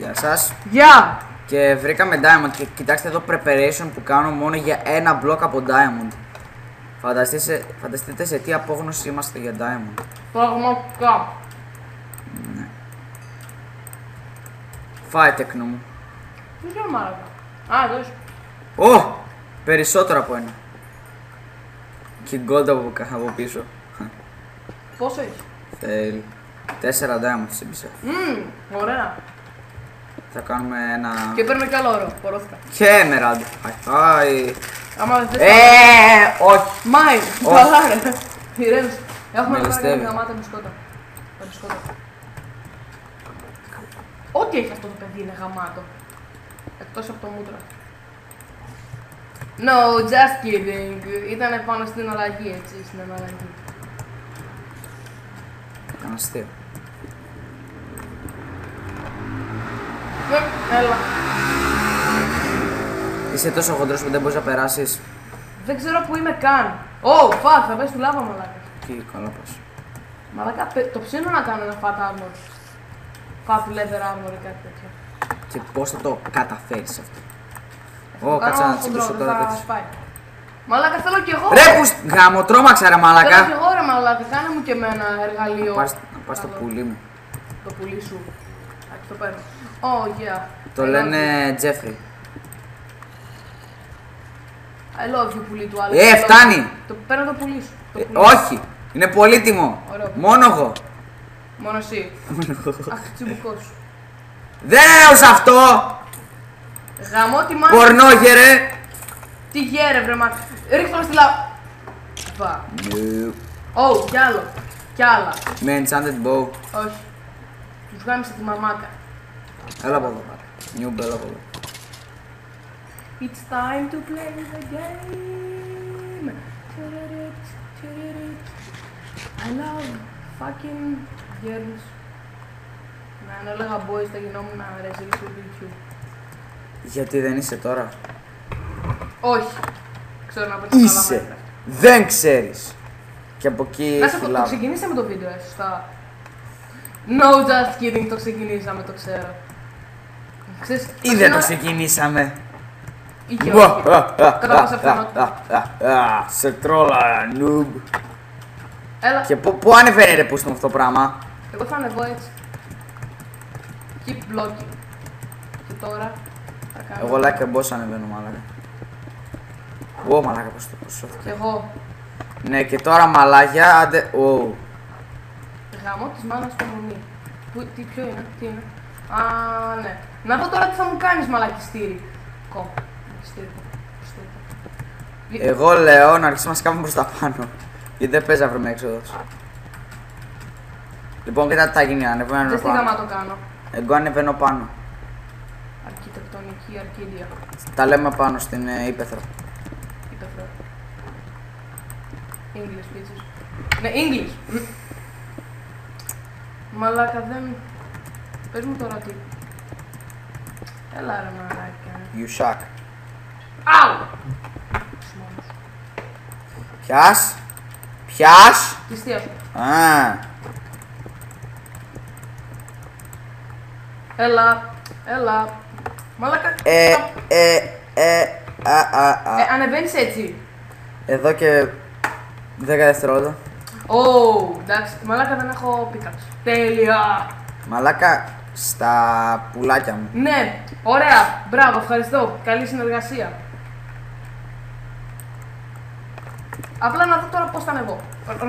Γεια σας. Γεια! Και βρήκαμε Diamond και κοιτάξτε εδώ preparation που κάνω μόνο για ένα μπλοκ από Diamond. Φανταστείτε σε τι απόγνωση είμαστε για Diamond. Πραγματικά. Ναι. Φάε τέκνο μου. Τι είναι μάλακα. Α, δώσ'. Ω! Περισσότερο από ένα. Και gold από πίσω. Πόσο έχει? Θέλει. 4 Diamond σύμπησα. Ωραία. Θα κάνουμε ένα... Και παίρνω κι άλλο όρο, πορώθηκα. Και Emerald. Αϊ. Άμα δεν θες... Όχι. Μάιν, καλά ρε. Ηρέμησε. Έχουμε Με να ληστεύει. κάνουμε γαμάτα μπισκότα. Τα μπισκότα. Ό,τι έχει αυτό το παιδί είναι γαμάτο. Εκτός από το μούτρα. No, just kidding. Ήτανε πάνω στην αλλαγή έτσι, στην εναλλαγή. Κάνα αστείο. Έλα. Είσαι τόσο χοντρός που δεν μπορείς να περάσεις. Δεν ξέρω που είμαι καν. Ω, φακ, θα πες του λάβα μαλάκα. Τι καλά πας. Μαλάκα, το ψήνω να κάνω ένα fat armor. Fat leather armor ή κάτι τέτοιο. Και πώς θα το καταφέρεις αυτό. Το Ω, κάτσε να κάνω τσιμπήσω χοντρό, τώρα δεν θα τέτοιο. σπάει. Μαλάκα, θέλω κι εγώ. Ρε που γάμο, τρόμαξα ρε Θέλω κι μαλακά. εγώ ρε μαλάκα, κάνε μου και εμένα εργαλείο. Να πας στο Καλό. πουλί μου. Το πουλί σου. Άκη, το παίρνω. Oh, yeah. Το I love λένε you. Jeffrey. I love you, πουλί του άλλου. Φτάνει. Το παίρνω το πουλί σου. Το πουλί. Όχι. Είναι πολύτιμο. Ωραίο. Μόνο εγώ. Μόνο εσύ. Αχ, τσιμπουκό σου. Δέος αυτό. Γαμώ τη μάνα. Πορνόγερε. Τι γέρε βρε μα. Ρίξτε το στη λα... Βα. Ω, κι άλλο. Κι άλλα. Με enchanted bow. Όχι. Τους γάμισε τη μαμάκα. Έλα από εδώ. Νιούμπ, έλα από εδώ. It's time to play the game. I love fucking girls. Να έλεγα boys θα γινόμουν αρέσει στο YouTube. Γιατί δεν είσαι τώρα. Όχι. Ξέρω να παίξω καλά Είσαι. Minecraft. Δεν ξέρεις. Και από εκεί Να σε πω, το φυλάμε. ξεκινήσαμε το βίντεο, σωστά. No, just kidding, το ξεκινήσαμε, το ξέρω. Ξέρεις, Ή δεν το ξεκινήσαμε. Ή και όχι. Κατά πάσα πιθανότητα. Σε τρόλα, νουμπ. Έλα, Και πού ανεβαίνει ρε πούστο με αυτό το πράγμα. εγώ θα ανεβώ έτσι. Keep blocking. Και τώρα θα κάνω... Εγώ like a boss ανεβαίνω μαλάκα. Ω μαλάκα πώς το σώθηκε. Και εγώ Ναι και τώρα μαλάκια άντε. Ω. γαμώ της μάνας του μονή. Ποιο είναι, τι είναι. Α, ναι. Να δω τώρα τι θα μου κάνεις μαλακιστήρι. Κο. Μαλακιστήρι. Εγώ λέω να αρχίσουμε να σκάβουμε προς τα πάνω. Γιατί δεν παίζει να βρούμε έξοδος. Λοιπόν κοίτα τι θα γίνει, ανεβαίνω Δεν στη πάνω. γαμά το κάνω. Εγώ ανεβαίνω πάνω. Αρχιτεκτονική αρκίδια. Τα λέμε πάνω στην Ήπεθρο. Υπερφρό. English bitches. Ναι, English. Μαλάκα δεν... Πες μου τώρα τι. Έλα ρε μαλάκα. You suck. Αου! Πιάς. Πιάς. Της θείας σου. Α. Έλα. Έλα. Μαλάκα. Ανεβαίνεις έτσι. Εδώ και 10 δευτερόλεπτα. Ω, εντάξει. Μαλάκα δεν έχω πίκαψη. Τέλεια. Μαλάκα στα πουλάκια μου. Ναι. Ωραία. Μπράβο. Ευχαριστώ. Καλή συνεργασία. Απλά να δω τώρα πώς θα ανεβώ.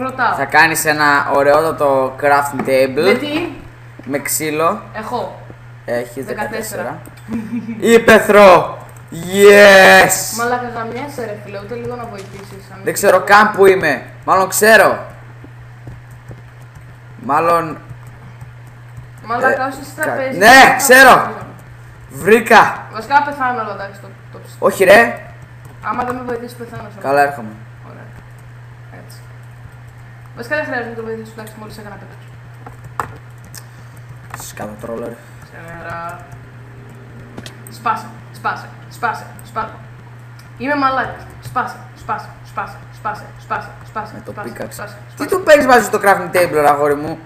Ρωτάω. Θα κάνεις ένα ωραιότατο crafting table. Με τι Με ξύλο. έχω. Έχεις 14. 14. Ήπεθρο! Yes! Μαλάκα γαμιέσαι ρε φίλε, ούτε λίγο να βοηθήσεις. Δεν ξέρω καν που είμαι. Μάλλον ξέρω. Μάλλον... Μαλάκα όσοι στα παίζει. ναι, ξέρω. Βρήκα! Βασικά θα πεθάνω, αλλά εντάξει το πιστεύω. Όχι ρε. Άμα δεν με βοηθήσεις πεθάνω. Καλά έρχομαι. Ωραία. Έτσι. Βασικά δεν χρειάζεται να το βοηθήσεις, εντάξει μόλις έκανα πέτρος. Σκατατρόλερ. Ξέρα. Σπάσε, σπάσε, σπάσε, σπάσε. Είμαι μαλάκας. Σπάσε, σπάσε, σπάσε, σπάσε, σπάσε, σπάσε. Με το σπάσε, πίκαξε. σπάσε, Τι σπάσε. του παίρνεις μαζί στο crafting table, αγόρι μου.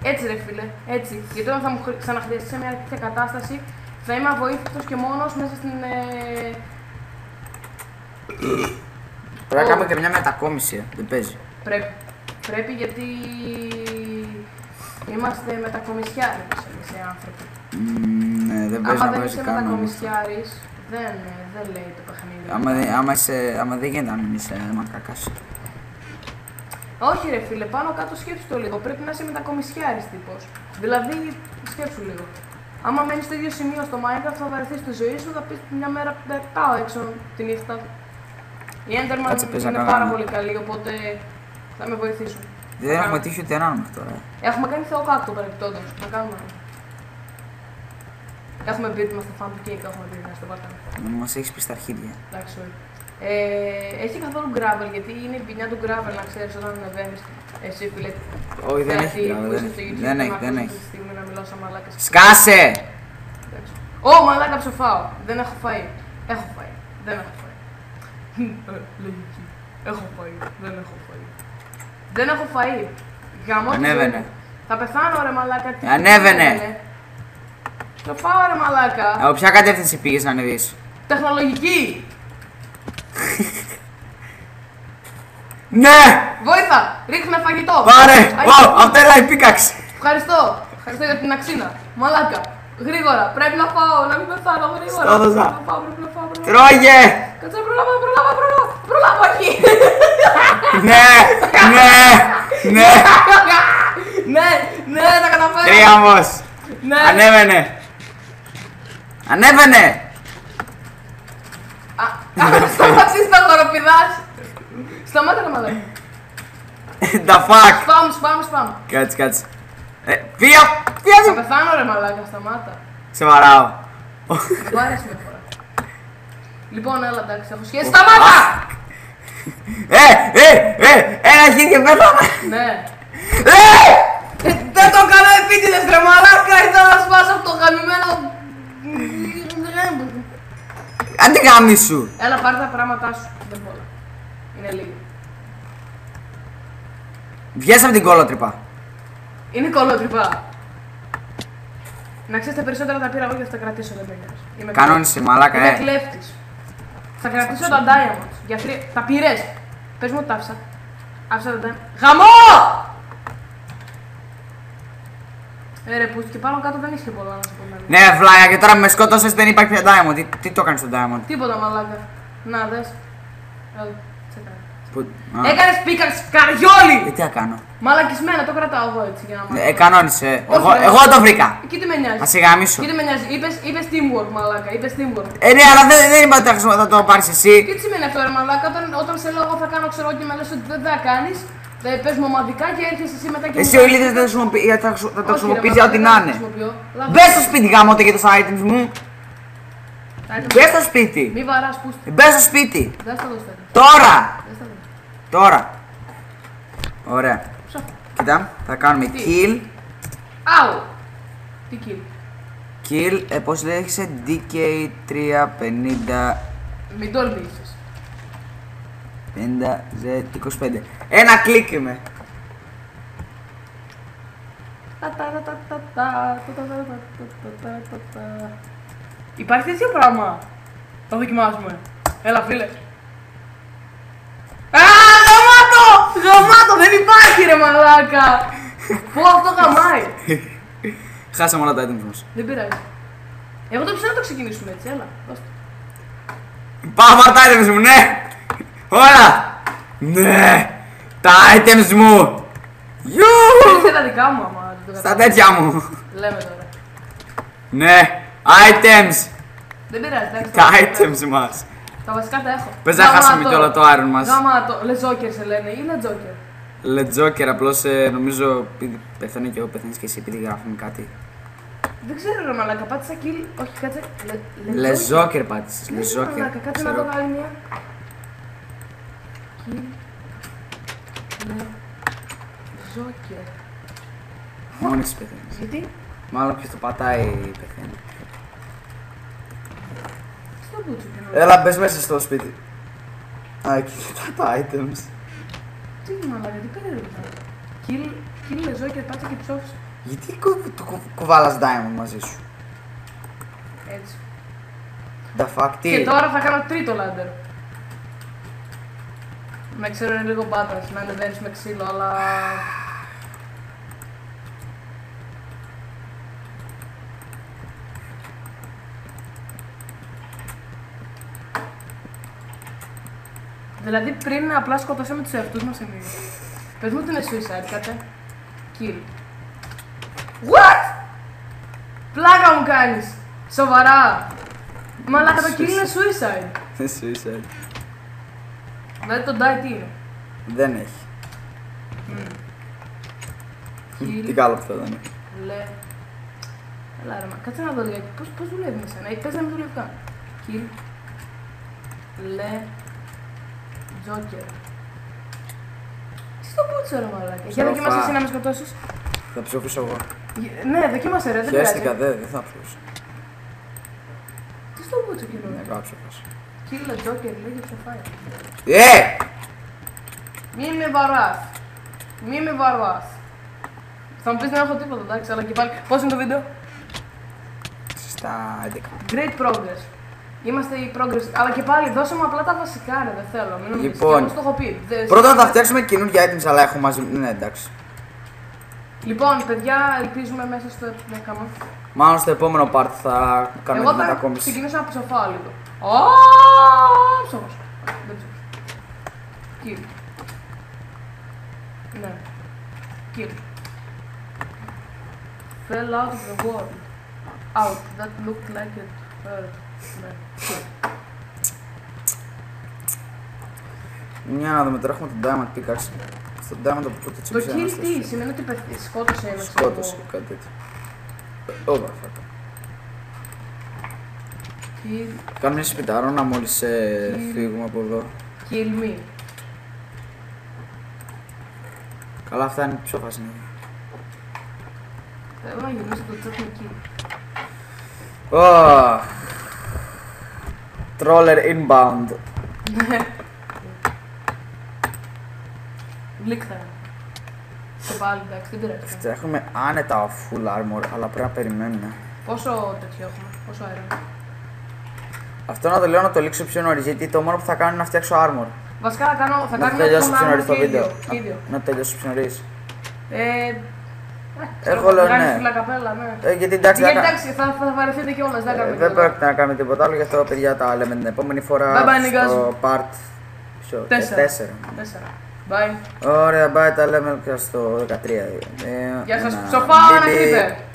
Έτσι ρε φίλε, έτσι. Γιατί όταν θα μου ξαναχρειαστεί σε μια τέτοια κατάσταση, θα είμαι αβοήθητος και μόνος μέσα στην... Πρέπει να κάνουμε και μια μετακόμιση, δεν παίζει. Πρέπει γιατί είμαστε μετακομισιάρες εμείς οι άνθρωποι. Ναι, δεν παίζει να παίζει είσαι καν. μετακομισιάρης, δεν λέει το παιχνίδι. Άμα δεν γίνεται να μην είσαι μακάκας. Όχι ρε φίλε, πάνω κάτω σκέψου το λίγο. Πρέπει να είσαι μετακομισιάρης τύπος. Δηλαδή, σκέψου λίγο. Άμα μένεις στο ίδιο σημείο στο Minecraft, θα βαρεθείς τη ζωή σου, θα πεις μια μέρα πάω έξω τη νύχτα. Οι Enderman είναι πάρα πολύ καλοί, οπότε θα με βοηθήσουν. Δεν έχουμε τύχει ούτε έναν μέχρι τώρα. Έχουμε κάνει θεοκάκτο παρεπτόντως. Να κάνουμε. Έχουμε μπει μας στο fan cake, έχουμε μπει στο πατάνε. Μας έχεις πει στα αρχίδια. Εντάξει, όχι. Έχει καθόλου gravel, γιατί είναι η ποινιά του gravel να ξέρεις όταν ανεβαίνεις. Εσύ φίλε. Όχι, δεν έχει gravel. Δεν έχει. Να μιλάω σαν μαλάκας. Σκάσε! Ω, μαλάκα ψοφάω. Δεν έχω φαΐ. Έχω φαΐ. Δεν έχω φαΐ. Λογική. Έχω φαΐ. Δεν έχω φαΐ. Δεν έχω φαΐ. Γαμώ. Ανέβαινε. Θα πεθάνω ρε μαλάκα. Ανέβαινε. Το φάω ρε μαλάκα. Από ποια κατεύθυνση πήγες να ανεβείς? Τεχνολογική. Ναι! Βόηθα. Ρίχνε φαγητό. Πάρε! Αυτό είναι η πίκαξη. Ευχαριστώ. Ευχαριστώ για την αξίνα. Μαλάκα. Γρήγορα. Πρέπει να φάω. Να μην πεθάνω γρήγορα. Στο έδωσα. Πρέπει να φάω. Τρώγε! Κάτσε προλάβω εκεί. Ναι! Ναι, τα καταφέρω. Τρία όμως. Ναι. Ανέβαινε! Σταματήσεις τα χοροπηδάς. Σταμάτα να μαλάκα. The fuck! Σπαμ. Κάτσε. Φύγε! Θα πεθάνω ρε μαλάκα, σταμάτα. Σε βαράω. Δεν μου αρέσει μια φορά. Λοιπόν, έλα εντάξει, έχω σχέση. Σταμάτα! Ένα χέρι και πέθανα! Ναι. Δεν το κάνω επίτηδες ρε μαλάκα, ήθελα να σπάσω από το γαμημένο... Άντε γάμι σου! Έλα πάρε τα πράγματά σου, δεν μπορώ. Είναι λίγο. Βγες από την κολότρυπα. Είναι κολότρυπα. Να ξέρεις τα περισσότερα τα πήρα εγώ και θα τα κρατήσω, δεν πήρες. Κανόνισε μαλάκα, Είμαι κλέφτης. Θα κρατήσω τα diamonds. Τα πήρες. Πες μου ότι τα άφησα. Άφησα τα diamonds. Γαμό! Ρε που και πάνω κάτω δεν είχε πολλά να σου πω. Ναι βλάκα και τώρα με σκότωσες, δεν υπάρχει πια diamond. Τι το έκανες στο diamond? Τίποτα μαλάκα. Να δες. Έλα, τσεκάρε. Που... Έκανες πίκαξη καριόλι! Τι να κάνω? Μαλακισμένα, το κρατάω εγώ έτσι για να μάθω. Κανόνισε. Εγώ το βρήκα. Και τι με νοιάζει. Ας σε γαμίσω. Και τι με νοιάζει. Είπες teamwork μαλάκα, είπες teamwork. Ναι, αλλά δεν είπα ότι θα το πάρεις εσύ. Και τι σημαίνει αυτό ρε μαλάκα, όταν σε λέω εγώ θα κάνω ξέρω και με λες ότι δεν θα κάνεις. Παίζουμε ομαδικά και έρχεσαι εσύ μετά και εσύ ο Ηλίδης δεν θα το χρησιμοποιείς για ό,τι να είναι. Μπες στο σπίτι γάμοτε και τόσα items μου. Μπες στο σπίτι. Μη βαράς πούστη. Μπες στο σπίτι. Δεν στα δώσω. Τώρα. Ωραία. Κοίτα, θα κάνουμε kill. Αου. Τι kill? Kill, πώς λέγεσαι, DK350. Μην τολμήσεις. 50Z25. Ένα κλικ είμαι. Υπάρχει τέτοιο πράγμα. Το δοκιμάσουμε. Έλα φίλε. Γαμάτο! Δεν υπάρχει ρε μαλάκα! Πω αυτό γαμάει! Χάσαμε όλα τα items μας. Δεν πειράζει. Εγώ το πιστεύω να το ξεκινήσουμε έτσι, έλα. Πάμε τα items μου, ναι! Όλα! Ναι! Τα items μου! Είναι τα δικά μου άμα δεν το στα τέτοια μου! Λέμε τώρα. Ναι! Items! Δεν πειράζει, εντάξει. Τα items μας! Τα βασικά τα έχω. Πες να χάσουμε κι όλο το iron μας. Γαμάτο. Λετζόκερ σε λένε ή Λετζόκερ? Λετζόκερ, απλώς νομίζω πεθαίνω κι εγώ, πεθαίνεις και εσύ επειδή γράφουμε κάτι. Δεν ξέρω ρε μαλάκα, πάτησα kill. Όχι, κάτσε. Λεζόκερ πάτησες, λεζόκερ. Μαλάκα, κάτσε να δω άλλη μια. Kill. Λεζόκερ. Μόνη εσύ πεθαίνεις. Γιατί? Μάλλον ποιος το πατάει πεθαίνει. Στο μπούτσο και να... Έλα μπες μέσα στο σπίτι. Α, κοίτα τα items. Τι μαλάκα, τι περίεργο. Kill Λεζόκερ, πάτησε και ψόφισε. Γιατί κουβάλας diamond μαζί σου. Έτσι. The fuck, τι. Και τώρα θα κάνω τρίτο ladder. Με ξέρω είναι λίγο μπάτας, να ανεβαίνεις με ξύλο, αλλά... Δηλαδή πριν απλά σκοτώσαμε τους εαυτούς μας εμείς. Πες μου ότι είναι suicide, κάτε. Kill. What? Πλάκα μου κάνεις. Σοβαρά. Μαλάκα το kill είναι suicide. Είναι suicide. Δηλαδή το die τι είναι. Δεν έχει. Kill. Τι καλό που θα ήταν. Λε. Έλα ρε μα, κάτσε να δω λίγο. Πώς δουλεύει με σένα. Πες να μην δουλεύει καν. Kill. Λε. Joker. Τι στο πούτσο ρε μαλάκα. Για δοκίμασε εσύ να με σκοτώσεις. Θα ψοφήσω εγώ. Ναι, δοκίμασε ρε, δεν πειράζει. Χαίστηκα, δεν θα ψοφήσω. Τι στο πούτσο κοινωνία. Ναι, κάψοφας. Kill a Joker, λέγε ψοφάει. Μη με βαράς. Μη με βαράς. Θα μου πεις δεν έχω τίποτα, εντάξει, αλλά και πάλι. Πώς είναι το βίντεο? Στα 11. Great progress. Είμαστε η progress. Αλλά και πάλι δώσε μου απλά τα βασικά, ρε, δεν θέλω. Μην νομίζεις. Λοιπόν, Και εγώ στο έχω πει. πρώτα να τα φτιάξουμε καινούργια items, αλλά έχω μαζί. Ναι, εντάξει. Λοιπόν, παιδιά, ελπίζουμε μέσα στο έκαμα. Μάλλον στο επόμενο part θα κάνουμε Εγώ τη θα μετακόμιση. ξεκινήσω να ψοφάω λίγο. Ψόφος. Δεν ψόφος. Kill. Ναι. Kill. Fell out of the world. Out. That looked like it hurt. Ναι. Μια να δούμε τώρα, έχουμε τον Diamond Pickaxe. Στον Diamond από το Το τσίψε kill τι σημαίνει ότι σκότωσε ένα. σκότωσε, κάτι τέτοιο. Overfuck. Kill. Κάνω μια σπιτάρωνα μόλις φύγουμε από εδώ. Kill me. Καλά, αυτά είναι πιο φάση. Θέλω να γυρίσω το chat με kill. Troller inbound. Γλύκτα. Και πάλι εντάξει, δεν πειράζει. Φτιάχνουμε άνετα full armor, αλλά πρέπει να περιμένουμε. Πόσο τέτοιο έχουμε, πόσο αέρα. Αυτό να το λέω να το λήξω πιο νωρίς, γιατί το μόνο που θα κάνω είναι να φτιάξω armor. Βασικά θα Να το κάνουμε τελειώσω πιο νωρίς το και βίντεο. ίδιο. Να το τελειώσω πιο νωρίς. Εγώ λέω, ναι. κάνεις φυλακαπέλα, ναι. Γιατί εντάξει, Γιατί εντάξει, θα βαρεθείτε κιόλας, δεν κάνουμε δεν τίποτα. πρόκειται να κάνουμε τίποτα άλλο, γι' αυτό παιδιά τα λέμε την επόμενη φορά Bye bye, στο part 4. 4. Bye. Ωραία, bye, τα λέμε και στο 13. Γεια σας, Ένα ψοφάω ένα μπιμπι. creeper.